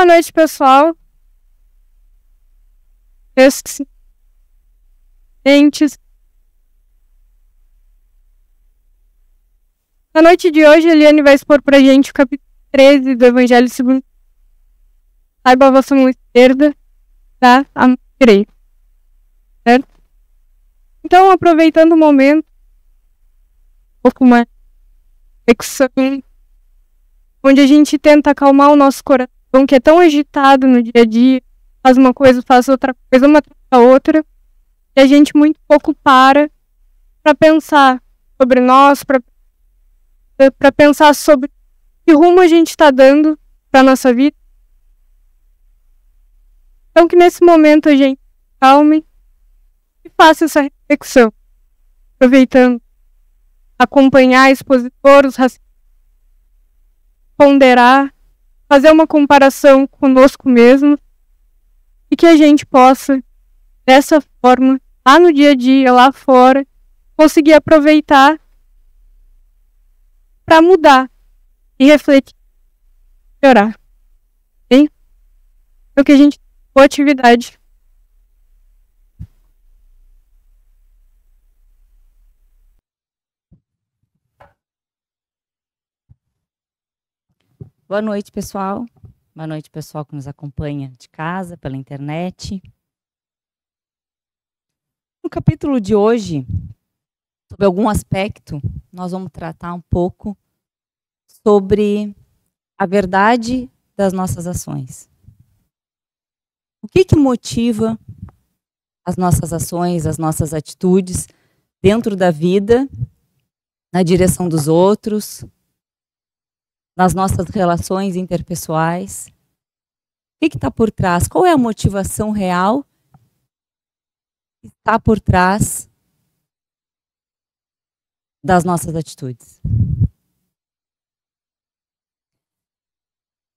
Boa noite, pessoal. Na noite de hoje, a Eliane vai expor pra gente o capítulo 13 do Evangelho segundo. Saiba a vossa mão esquerda da a mão direita. Certo? Então, aproveitando o momento, um pouco mais reflexão, onde a gente tenta acalmar o nosso coração, que é tão agitado no dia a dia, faz uma coisa, faz outra coisa, uma atrás da outra, e a gente muito pouco para pensar sobre nós, para pensar sobre que rumo a gente está dando para nossa vida. Então, que nesse momento a gente calme e faça essa reflexão, aproveitando acompanhar expositor, os ponderar, fazer uma comparação conosco mesmo e que a gente possa, dessa forma, lá no dia a dia, lá fora, conseguir aproveitar para mudar e refletir, melhorar. Bem? Então que a gente boa atividade. Boa noite, pessoal. Boa noite, pessoal que nos acompanha de casa, pela internet. No capítulo de hoje, sobre algum aspecto, nós vamos tratar um pouco sobre a verdade das nossas ações. O que motiva as nossas ações, as nossas atitudes dentro da vida, na direção dos outros, nas nossas relações interpessoais? O que está por trás? Qual é a motivação real que está por trás das nossas atitudes?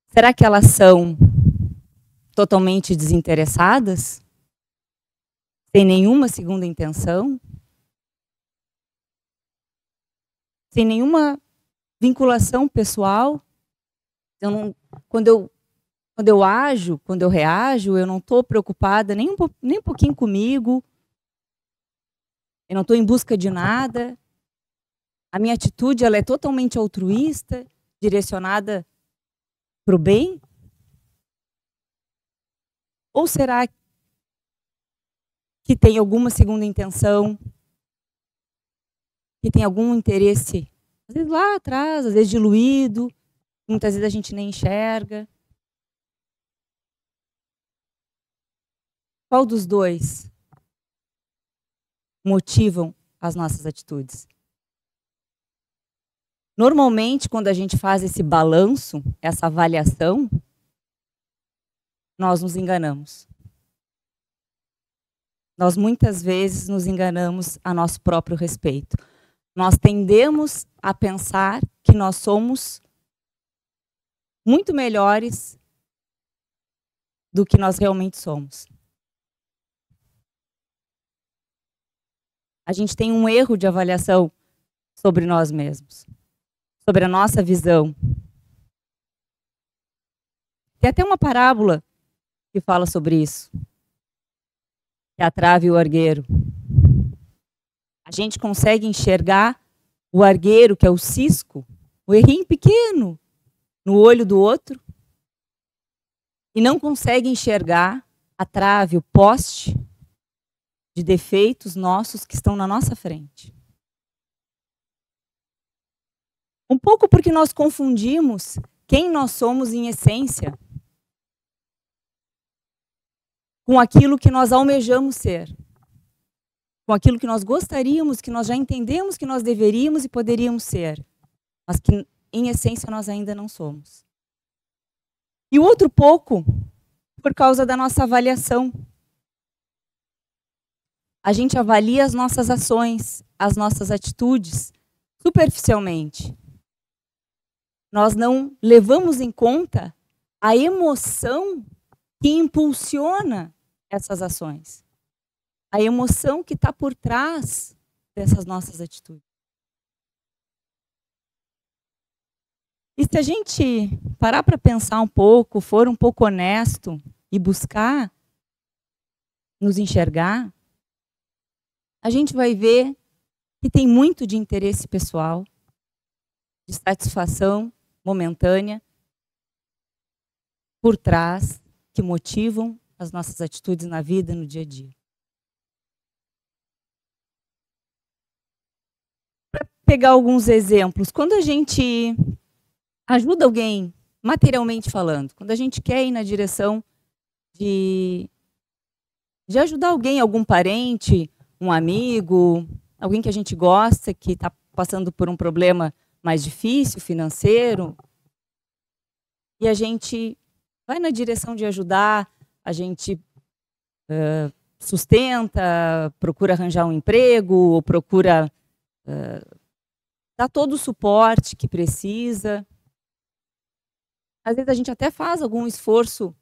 Será que elas são totalmente desinteressadas? Sem nenhuma segunda intenção? Sem nenhuma vinculação pessoal? Quando eu ajo, quando eu reajo, eu não estou preocupada nem um pouquinho comigo, eu não estou em busca de nada, a minha atitude ela é totalmente altruísta, direcionada para o bem? Ou será que tem alguma segunda intenção, que tem algum interesse, às vezes lá atrás, às vezes diluído, muitas vezes a gente nem enxerga? Qual dos dois motivam as nossas atitudes? Normalmente, quando a gente faz esse balanço, essa avaliação, nós nos enganamos. Nós muitas vezes nos enganamos a nosso próprio respeito. Nós tendemos a pensar que nós somos muito melhores do que nós realmente somos. A gente tem um erro de avaliação sobre nós mesmos, sobre a nossa visão. Tem até uma parábola que fala sobre isso, que é a trave e o argueiro. A gente consegue enxergar o argueiro, que é o cisco, o errinho pequeno no olho do outro, e não consegue enxergar a trave, o poste de defeitos nossos que estão na nossa frente. Um pouco porque nós confundimos quem nós somos em essência com aquilo que nós almejamos ser, com aquilo que nós gostaríamos, que nós já entendemos que nós deveríamos e poderíamos ser, mas que em essência nós ainda não somos. E o outro pouco por causa da nossa avaliação. A gente avalia as nossas ações, as nossas atitudes, superficialmente. Nós não levamos em conta a emoção que impulsiona essas ações. A emoção que está por trás dessas nossas atitudes. E se a gente parar para pensar um pouco, for um pouco honesto e buscar nos enxergar, a gente vai ver que tem muito de interesse pessoal, de satisfação momentânea por trás, que motivam as nossas atitudes na vida, no dia a dia. Para pegar alguns exemplos, quando a gente ajuda alguém, materialmente falando, quando a gente quer ir na direção de ajudar alguém, algum parente, um amigo, alguém que a gente gosta, que está passando por um problema mais difícil, financeiro, e a gente vai na direção de ajudar, a gente sustenta, procura arranjar um emprego, ou procura dar todo o suporte que precisa. Às vezes a gente até faz algum esforço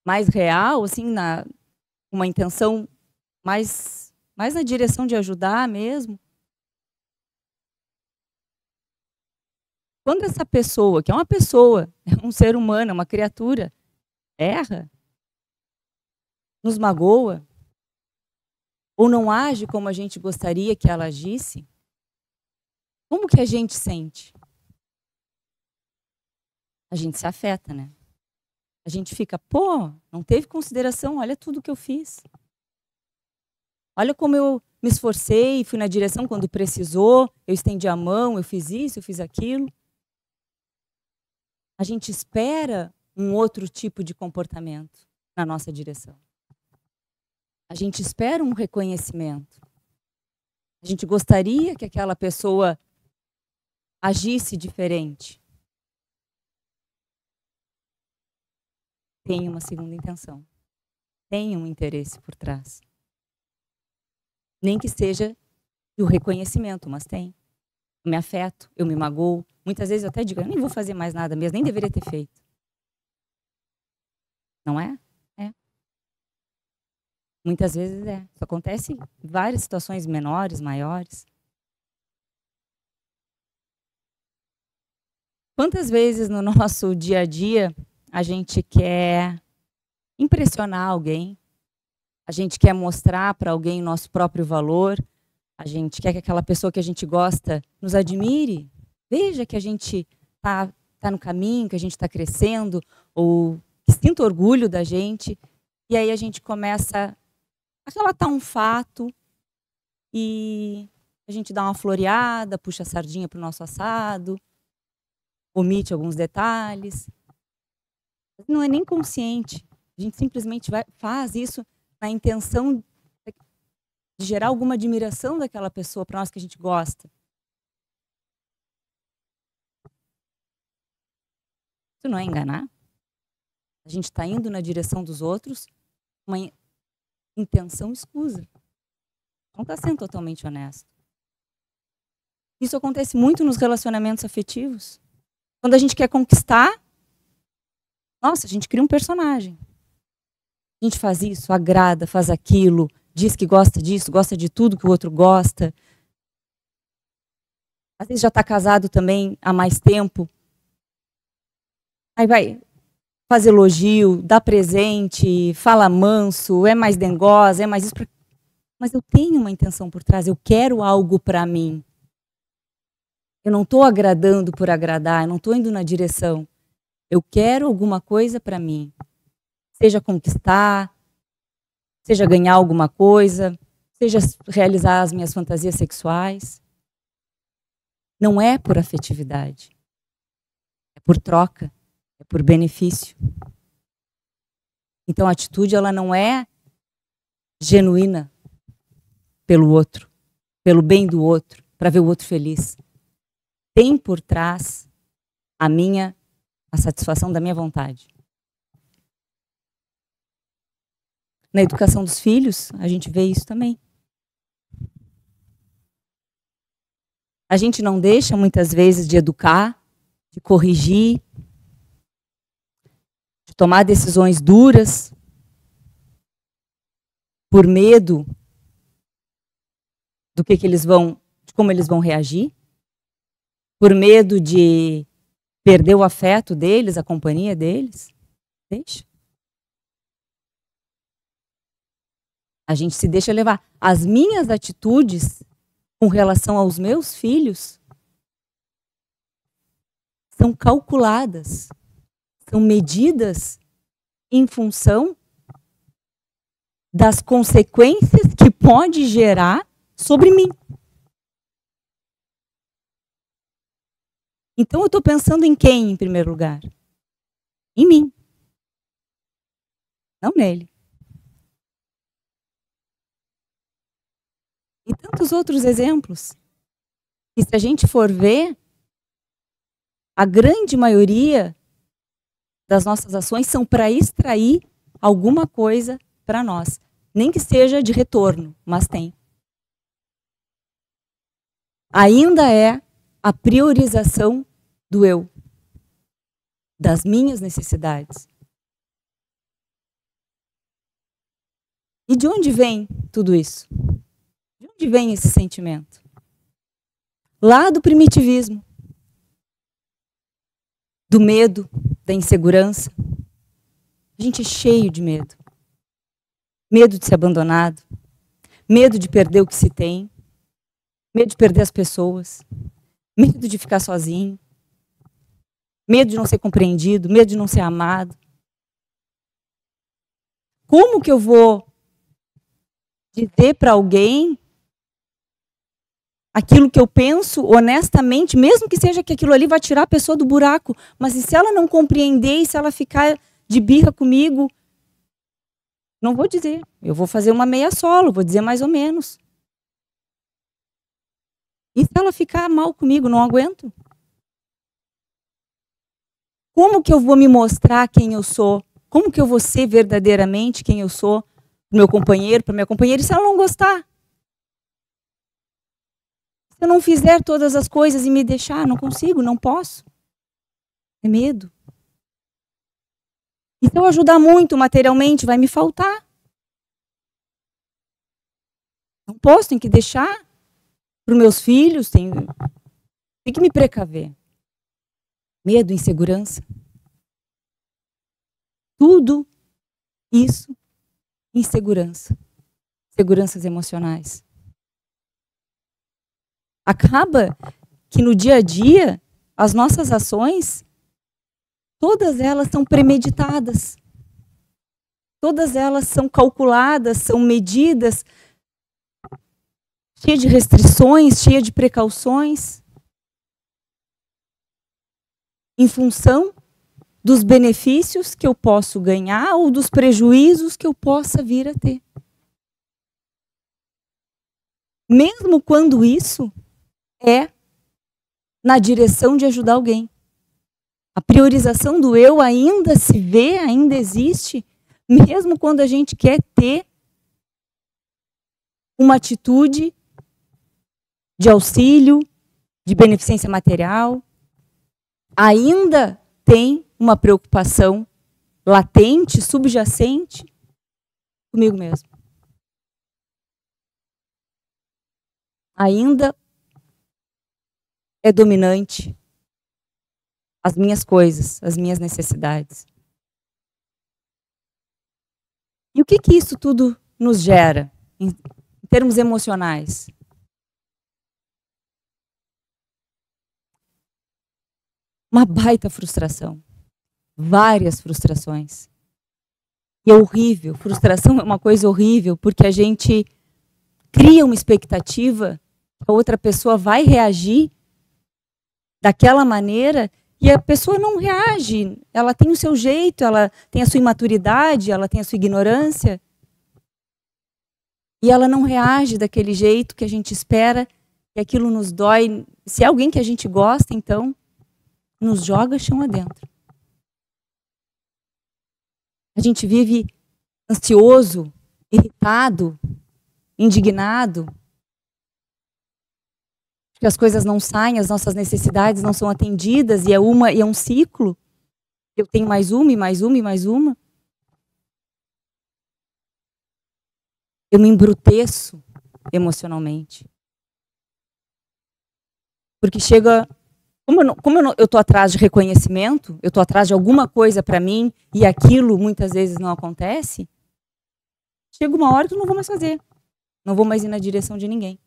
mais real, assim, uma intenção mais na direção de ajudar mesmo. Quando essa pessoa, que é uma pessoa, é um ser humano, é uma criatura, erra, nos magoa, ou não age como a gente gostaria que ela agisse, como que a gente sente? A gente se afeta, né? A gente fica, pô, não teve consideração, olha tudo que eu fiz. Olha como eu me esforcei, fui na direção quando precisou, eu estendi a mão, eu fiz isso, eu fiz aquilo. A gente espera um outro tipo de comportamento na nossa direção. A gente espera um reconhecimento. A gente gostaria que aquela pessoa agisse diferente. Tem uma segunda intenção. Tem um interesse por trás. Nem que seja o reconhecimento, mas tem. Eu me afeto, eu me magoo. Muitas vezes eu até digo, eu nem vou fazer mais nada mesmo, nem deveria ter feito. Não é? É. Muitas vezes é. Isso acontece em várias situações menores, maiores. Quantas vezes no nosso dia a dia a gente quer impressionar alguém, a gente quer mostrar para alguém o nosso próprio valor, a gente quer que aquela pessoa que a gente gosta nos admire, veja que a gente tá no caminho, que a gente está crescendo, ou que sinta orgulho da gente, e aí a gente começa a relatar um fato e a gente dá uma floreada, puxa a sardinha para o nosso assado, omite alguns detalhes. Não é nem consciente. A gente simplesmente faz isso na intenção de gerar alguma admiração daquela pessoa para nós que a gente gosta. Isso não é enganar? A gente está indo na direção dos outros uma intenção escusa. Não está sendo totalmente honesto. Isso acontece muito nos relacionamentos afetivos. Quando a gente quer conquistar, nossa, a gente cria um personagem. A gente faz isso, agrada, faz aquilo, diz que gosta disso, gosta de tudo que o outro gosta. Às vezes já está casado também há mais tempo. Aí vai, faz elogio, dá presente, fala manso, é mais dengosa, é mais isso. Mas eu tenho uma intenção por trás, eu quero algo para mim. Eu não estou agradando por agradar, eu não estou indo na direção. Eu quero alguma coisa para mim. Seja conquistar, seja ganhar alguma coisa, seja realizar as minhas fantasias sexuais. Não é por afetividade. É por troca, é por benefício. Então a atitude ela não é genuína pelo outro, pelo bem do outro, para ver o outro feliz. Tem por trás a satisfação da minha vontade. Na educação dos filhos, a gente vê isso também. A gente não deixa, muitas vezes, de educar, de corrigir, de tomar decisões duras, por medo de como eles vão reagir, por medo de Perder o afeto deles, a companhia deles? Deixa. A gente se deixa levar. As minhas atitudes com relação aos meus filhos são calculadas, são medidas em função das consequências que pode gerar sobre mim. Então eu estou pensando em quem em primeiro lugar? Em mim. Não nele. E tantos outros exemplos. E se a gente for ver, a grande maioria das nossas ações são para extrair alguma coisa para nós. Nem que seja de retorno, mas tem. Ainda é a priorização do eu, das minhas necessidades. E de onde vem tudo isso? De onde vem esse sentimento? Lá do primitivismo, do medo, da insegurança. A gente é cheio de medo. Medo de ser abandonado, medo de perder o que se tem, medo de perder as pessoas, medo de ficar sozinho, medo de não ser compreendido, medo de não ser amado. Como que eu vou dizer para alguém aquilo que eu penso honestamente, mesmo que seja que aquilo ali vai tirar a pessoa do buraco, mas e se ela não compreender, e se ela ficar de birra comigo, não vou dizer. Eu vou fazer uma meia solo, vou dizer mais ou menos. E se ela ficar mal comigo, não aguento? Como que eu vou me mostrar quem eu sou? Como que eu vou ser verdadeiramente quem eu sou? Pro meu companheiro, para minha companheira, e se ela não gostar? Se eu não fizer todas as coisas e me deixar, não consigo, não posso. É medo. E se eu ajudar muito materialmente, vai me faltar. Não posso, tenho que deixar para os meus filhos, tenho que me precaver. Medo, insegurança. Tudo isso, insegurança. Seguranças emocionais. Acaba que no dia a dia, as nossas ações, todas elas são premeditadas. Todas elas são calculadas, são medidas, cheia de restrições, cheia de precauções, em função dos benefícios que eu posso ganhar ou dos prejuízos que eu possa vir a ter. Mesmo quando isso é na direção de ajudar alguém. A priorização do eu ainda se vê, ainda existe, mesmo quando a gente quer ter uma atitude de auxílio, de beneficência material, ainda tem uma preocupação latente, subjacente comigo mesmo. Ainda é dominante as minhas coisas, as minhas necessidades. E o que isso tudo nos gera, em termos emocionais? Uma baita frustração. Várias frustrações. E é horrível. Frustração é uma coisa horrível, porque a gente cria uma expectativa que a outra pessoa vai reagir daquela maneira e a pessoa não reage. Ela tem o seu jeito, ela tem a sua imaturidade, ela tem a sua ignorância. E ela não reage daquele jeito que a gente espera, e aquilo nos dói. Se é alguém que a gente gosta, então, nos joga chão adentro. A gente vive ansioso, irritado, indignado, porque as coisas não saem, as nossas necessidades não são atendidas, e é um ciclo. Eu tenho mais uma, e mais uma, e mais uma. Eu me embruteço emocionalmente. Porque chega Eu estou atrás de reconhecimento, eu estou atrás de alguma coisa para mim e aquilo muitas vezes não acontece, chega uma hora que eu não vou mais fazer. Não vou mais ir na direção de ninguém.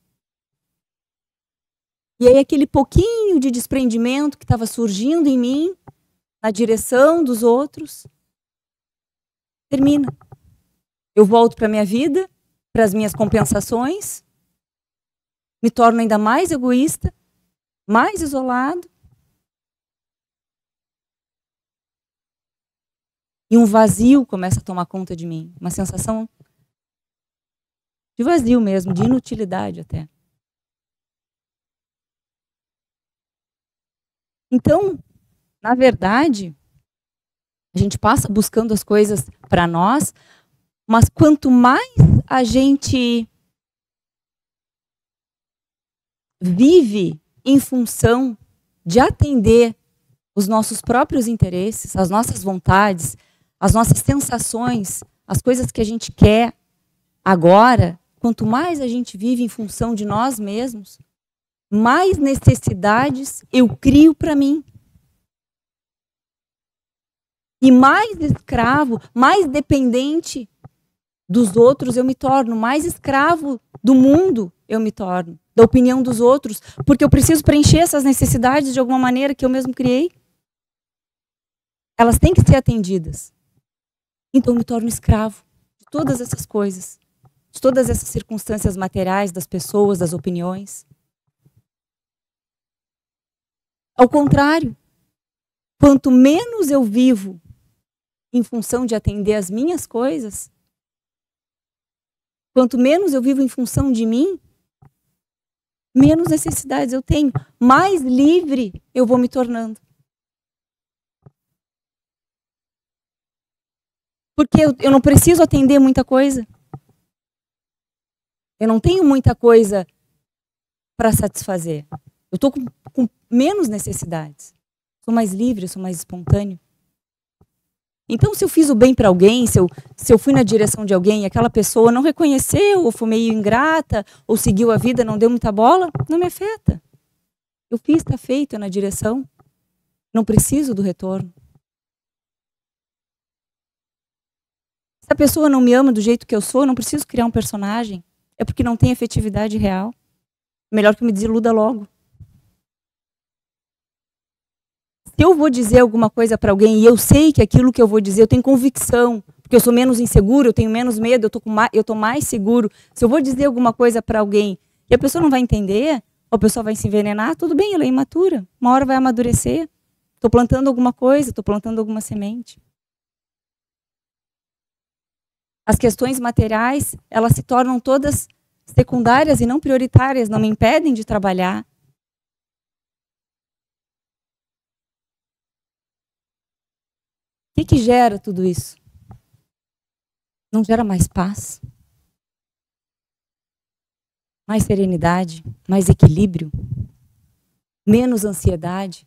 E aí aquele pouquinho de desprendimento que estava surgindo em mim, na direção dos outros, termina. Eu volto para a minha vida, para as minhas compensações, me torno ainda mais egoísta, mais isolado. E um vazio começa a tomar conta de mim. Uma sensação de vazio mesmo, de inutilidade até. Então, na verdade, a gente passa buscando as coisas para nós, mas quanto mais a gente vive em função de atender os nossos próprios interesses, as nossas vontades, as nossas sensações, as coisas que a gente quer agora, quanto mais a gente vive em função de nós mesmos, mais necessidades eu crio para mim. E mais escravo, mais dependente dos outros eu me torno, mais escravo do mundo eu me torno, da opinião dos outros, porque eu preciso preencher essas necessidades de alguma maneira que eu mesmo criei. Elas têm que ser atendidas. Então eu me torno escravo de todas essas coisas, de todas essas circunstâncias materiais, das pessoas, das opiniões. Ao contrário, quanto menos eu vivo em função de atender as minhas coisas, quanto menos eu vivo em função de mim, menos necessidades eu tenho, mais livre eu vou me tornando. Porque eu não preciso atender muita coisa. Eu não tenho muita coisa para satisfazer. Eu estou com menos necessidades. Sou mais livre, sou mais espontâneo. Então, se eu fiz o bem para alguém, se eu fui na direção de alguém e aquela pessoa não reconheceu, ou foi meio ingrata, ou seguiu a vida, não deu muita bola, não me afeta. Eu fiz, está feito, é na direção. Não preciso do retorno. Se a pessoa não me ama do jeito que eu sou, eu não preciso criar um personagem. É porque não tem efetividade real. Melhor que eu me desiluda logo. Se eu vou dizer alguma coisa para alguém e eu sei que aquilo que eu vou dizer, eu tenho convicção, porque eu sou menos inseguro, eu tenho menos medo, eu estou mais seguro. Se eu vou dizer alguma coisa para alguém e a pessoa não vai entender, ou a pessoa vai se envenenar, tudo bem, ela é imatura. Uma hora vai amadurecer. Estou plantando alguma coisa, estou plantando alguma semente. As questões materiais, elas se tornam todas secundárias e não prioritárias, não me impedem de trabalhar. O que gera tudo isso? Não gera mais paz? Mais serenidade? Mais equilíbrio? Menos ansiedade?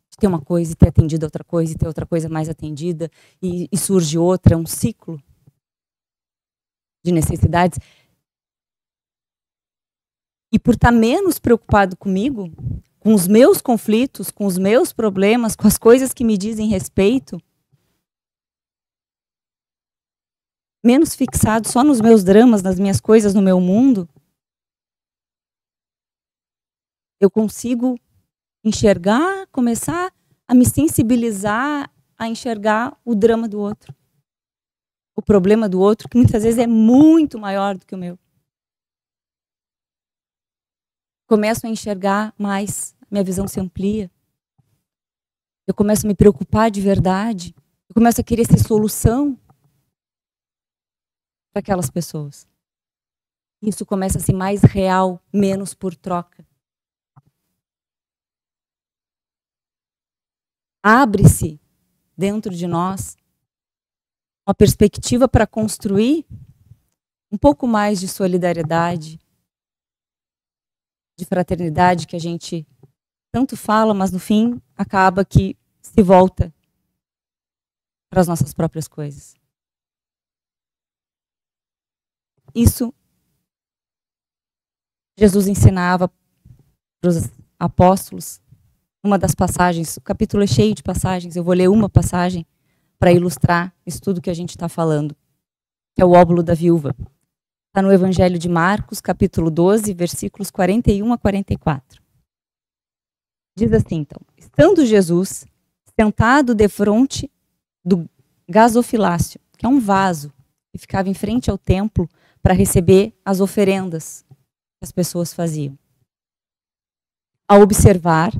De ter uma coisa e ter atendido outra coisa, e ter outra coisa mais atendida, e surge outra, um ciclo de necessidades. E por estar menos preocupado comigo, com os meus conflitos, com os meus problemas, com as coisas que me dizem respeito, menos fixado só nos meus dramas, nas minhas coisas, no meu mundo, eu consigo enxergar, começar a me sensibilizar a enxergar o drama do outro. O problema do outro, que muitas vezes é muito maior do que o meu. Começo a enxergar mais, minha visão se amplia. Eu começo a me preocupar de verdade. Eu começo a querer ser solução para aquelas pessoas. Isso começa a ser mais real, menos por troca. Abre-se dentro de nós uma perspectiva para construir um pouco mais de solidariedade, de fraternidade, que a gente tanto fala, mas no fim acaba que se volta para as nossas próprias coisas. Isso Jesus ensinava para os apóstolos uma das passagens, o capítulo é cheio de passagens, eu vou ler uma passagem para ilustrar isso tudo que a gente está falando, que é o óbolo da viúva. Está no Evangelho de Marcos, capítulo 12, versículos 41 a 44. Diz assim, então: estando Jesus sentado defronte do gasofilácio, que é um vaso que ficava em frente ao templo para receber as oferendas que as pessoas faziam. Ao observar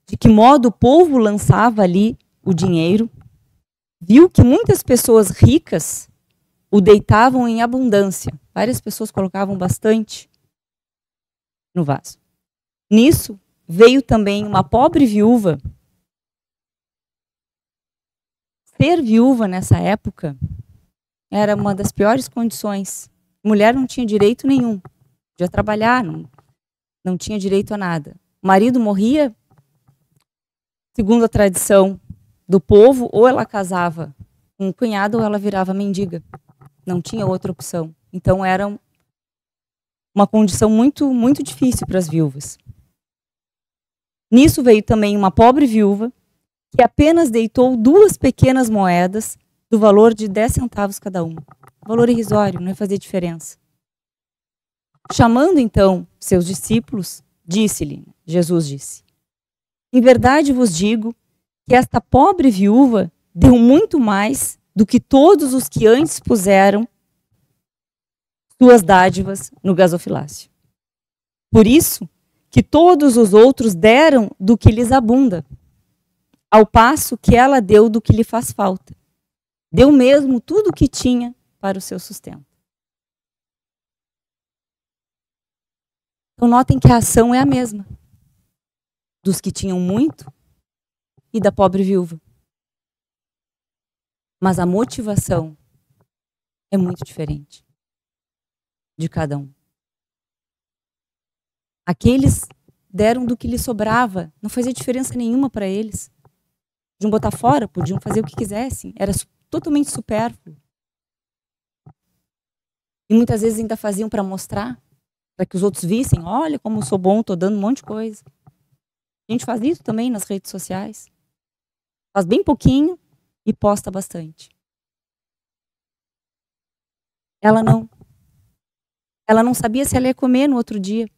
de que modo o povo lançava ali o dinheiro, viu que muitas pessoas ricas o deitavam em abundância. Várias pessoas colocavam bastante no vaso. Nisso, veio também uma pobre viúva. Ser viúva nessa época era uma das piores condições. Mulher não tinha direito nenhum. Podia trabalhar, não tinha direito a nada. O marido morria, segundo a tradição do povo, ou ela casava com um cunhado ou ela virava mendiga. Não tinha outra opção. Então era uma condição muito, muito difícil para as viúvas. Nisso veio também uma pobre viúva que apenas deitou 2 pequenas moedas do valor de 10 centavos cada uma. Valor irrisório, não ia fazer diferença. Chamando então seus discípulos, Jesus disse: em verdade vos digo que esta pobre viúva deu muito mais do que todos os que antes puseram suas dádivas no gasofilácio. Por isso que todos os outros deram do que lhes abunda, ao passo que ela deu do que lhe faz falta. Deu mesmo tudo o que tinha para o seu sustento. Então notem que a ação é a mesma dos que tinham muito e da pobre viúva. Mas a motivação é muito diferente de cada um. Aqueles deram do que lhes sobrava, não fazia diferença nenhuma para eles. Podiam botar fora, podiam fazer o que quisessem, era totalmente supérfluo. E muitas vezes ainda faziam para mostrar, para que os outros vissem: olha como eu sou bom, estou dando um monte de coisa. A gente faz isso também nas redes sociais. Faz bem pouquinho e posta bastante. Ela não. Ela não sabia se ela ia comer no outro dia.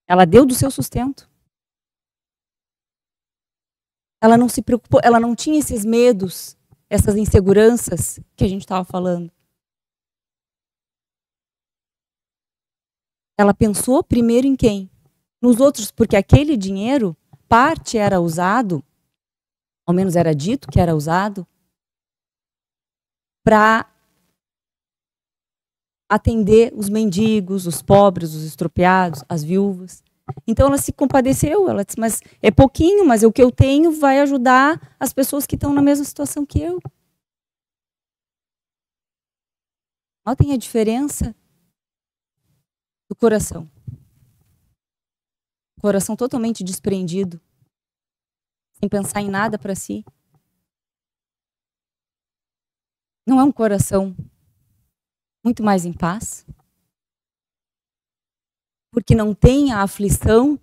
Ela deu do seu sustento. Ela não se preocupou, ela não tinha esses medos, essas inseguranças que a gente estava falando. Ela pensou primeiro em quem? Nos outros, porque aquele dinheiro, parte era usado, ao menos era dito que era usado, para atender os mendigos, os pobres, os estropiados, as viúvas. Então ela se compadeceu, ela disse: mas é pouquinho, mas o que eu tenho vai ajudar as pessoas que estão na mesma situação que eu. Notem a diferença do coração. Coração totalmente desprendido, sem pensar em nada para si. Não é um coração muito mais em paz? Porque não tem a aflição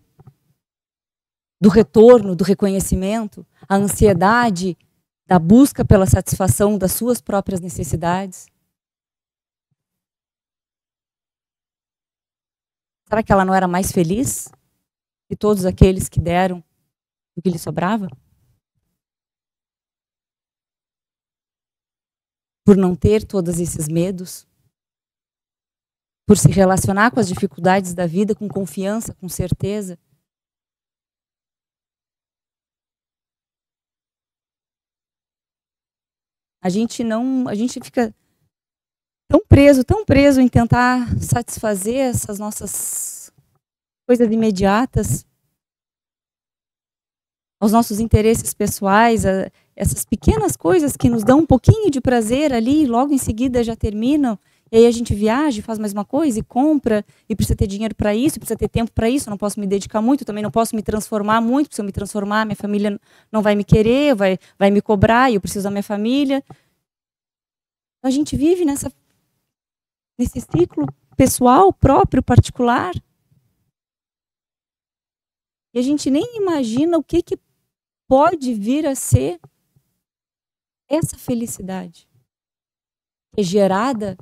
do retorno, do reconhecimento, a ansiedade da busca pela satisfação das suas próprias necessidades? Será que ela não era mais feliz que todos aqueles que deram o que lhe sobrava? Por não ter todos esses medos? Por se relacionar com as dificuldades da vida com confiança, com certeza? A gente fica tão preso em tentar satisfazer essas nossas coisas imediatas, aos nossos interesses pessoais, essas pequenas coisas que nos dão um pouquinho de prazer ali e logo em seguida já terminam. E aí a gente viaja, faz mais uma coisa e compra, e precisa ter dinheiro para isso, precisa ter tempo para isso, eu não posso me dedicar muito, também não posso me transformar muito, porque se eu me transformar, minha família não vai me querer, vai me cobrar, e eu preciso da minha família. A gente vive nesse ciclo pessoal, próprio, particular. E a gente nem imagina o que pode vir a ser essa felicidade, que é gerada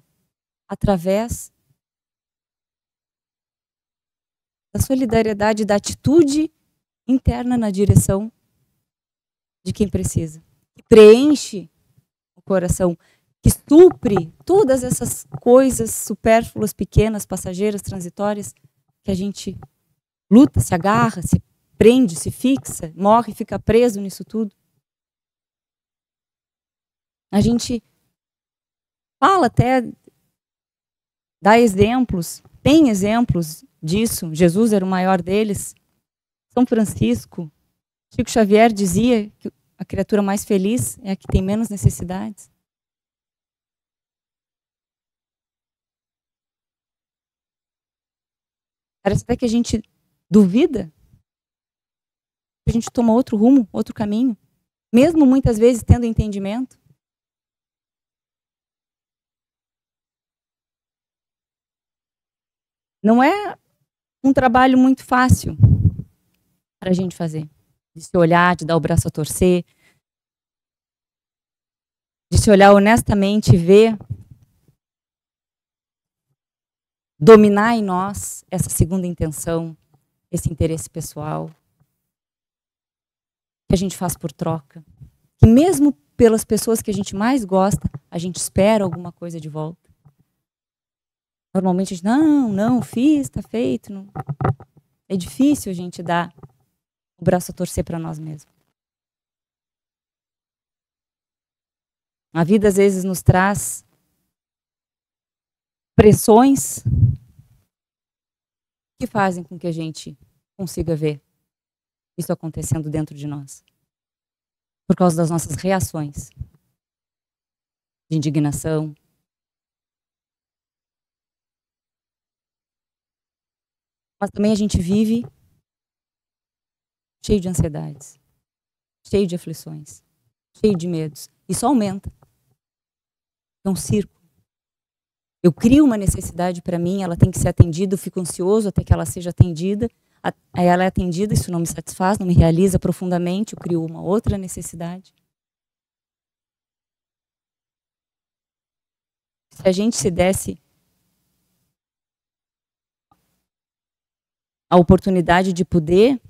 através da solidariedade, da atitude interna na direção de quem precisa, que preenche o coração, que supre todas essas coisas supérfluas, pequenas, passageiras, transitórias, que a gente luta, se agarra, se prende, se fixa, morre, fica preso nisso tudo. A gente fala até, dá exemplos, tem exemplos disso. Jesus era o maior deles. São Francisco, Chico Xavier dizia que a criatura mais feliz é a que tem menos necessidades. Parece até que a gente duvida, que a gente toma outro rumo, outro caminho, mesmo muitas vezes tendo entendimento. Não é um trabalho muito fácil para a gente fazer, de se olhar, de dar o braço a torcer, de se olhar honestamente e ver, dominar em nós essa segunda intenção, esse interesse pessoal, que a gente faz por troca, que mesmo pelas pessoas que a gente mais gosta, a gente espera alguma coisa de volta. Normalmente a gente, não, fiz, tá feito. Não. É difícil a gente dar o braço a torcer para nós mesmos. A vida às vezes nos traz pressões que fazem com que a gente consiga ver isso acontecendo dentro de nós. Por causa das nossas reações de indignação, mas também a gente vive cheio de ansiedades, cheio de aflições, cheio de medos. Isso aumenta. É um círculo. Eu crio uma necessidade para mim, ela tem que ser atendida, eu fico ansioso até que ela seja atendida. Aí ela é atendida, isso não me satisfaz, não me realiza profundamente, eu crio uma outra necessidade. Se a gente se desse a oportunidade de poder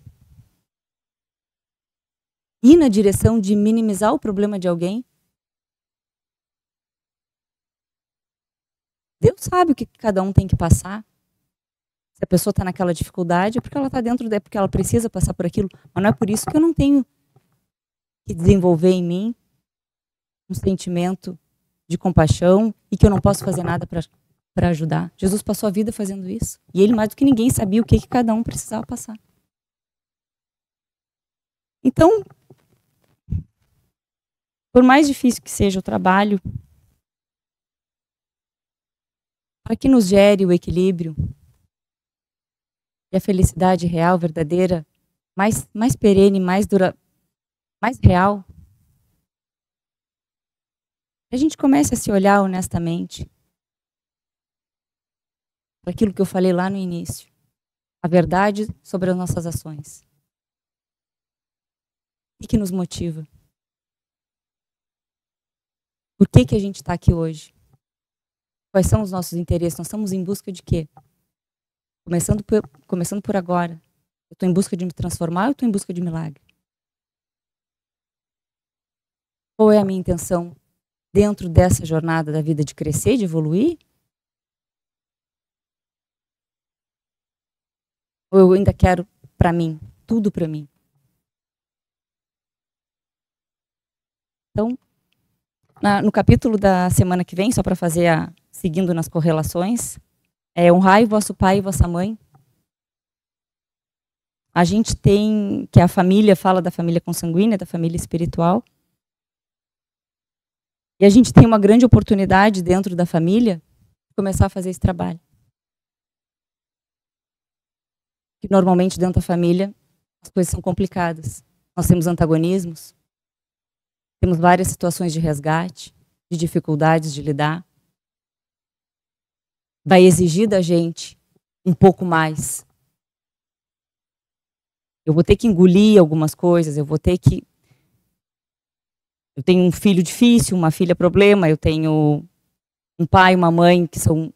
ir na direção de minimizar o problema de alguém, Deus sabe o que cada um tem que passar. Se a pessoa está naquela dificuldade, é porque ela está dentro, é porque ela precisa passar por aquilo. Mas não é por isso que eu não tenho que desenvolver em mim um sentimento de compaixão e que eu não posso fazer nada para ajudar. Jesus passou a vida fazendo isso. E ele, mais do que ninguém, sabia o que cada um precisava passar. Então, por mais difícil que seja o trabalho, para que nos gere o equilíbrio e a felicidade real, verdadeira, mais perene, mais real, a gente comece a se olhar honestamente para aquilo que eu falei lá no início, a verdade sobre as nossas ações. O que nos motiva? Por que a gente está aqui hoje? Quais são os nossos interesses? Nós estamos em busca de quê? Começando por agora. Eu estou em busca de me transformar ou eu estou em busca de milagre? Qual é a minha intenção dentro dessa jornada da vida de crescer, de evoluir? Ou eu ainda quero para mim, tudo para mim? Então, no capítulo da semana que vem, só para fazer seguindo nas correlações, honrai vosso pai e vossa mãe. A gente tem, que a família fala da família consanguínea, da família espiritual. E a gente tem uma grande oportunidade dentro da família de começar a fazer esse trabalho. Que normalmente dentro da família as coisas são complicadas. Nós temos antagonismos, temos várias situações de resgate, de dificuldades de lidar. Vai exigir da gente um pouco mais. Eu vou ter que engolir algumas coisas, eu tenho um filho difícil, uma filha problema, eu tenho um pai e uma mãe que são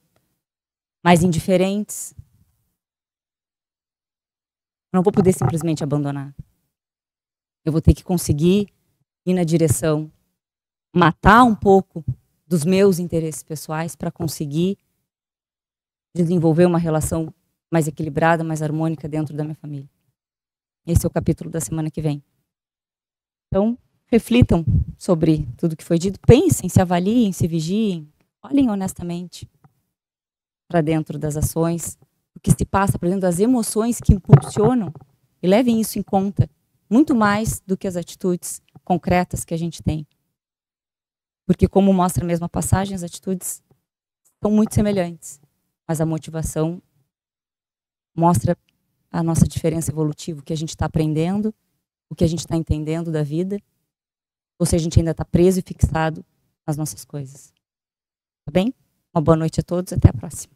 mais indiferentes. Eu não vou poder simplesmente abandonar. Eu vou ter que conseguir ir na direção, matar um pouco dos meus interesses pessoais para conseguir desenvolver uma relação mais equilibrada, mais harmônica dentro da minha família. Esse é o capítulo da semana que vem. Então, reflitam sobre tudo que foi dito, pensem, se avaliem, se vigiem, olhem honestamente para dentro das ações, o que se passa para dentro das emoções que impulsionam, e levem isso em conta, muito mais do que as atitudes concretas que a gente tem. Porque, como mostra a mesma passagem, as atitudes são muito semelhantes, mas a motivação mostra a nossa diferença evolutiva, o que a gente está aprendendo, o que a gente está entendendo da vida, ou se a gente ainda está preso e fixado nas nossas coisas. Tá bem? Uma boa noite a todos, até a próxima.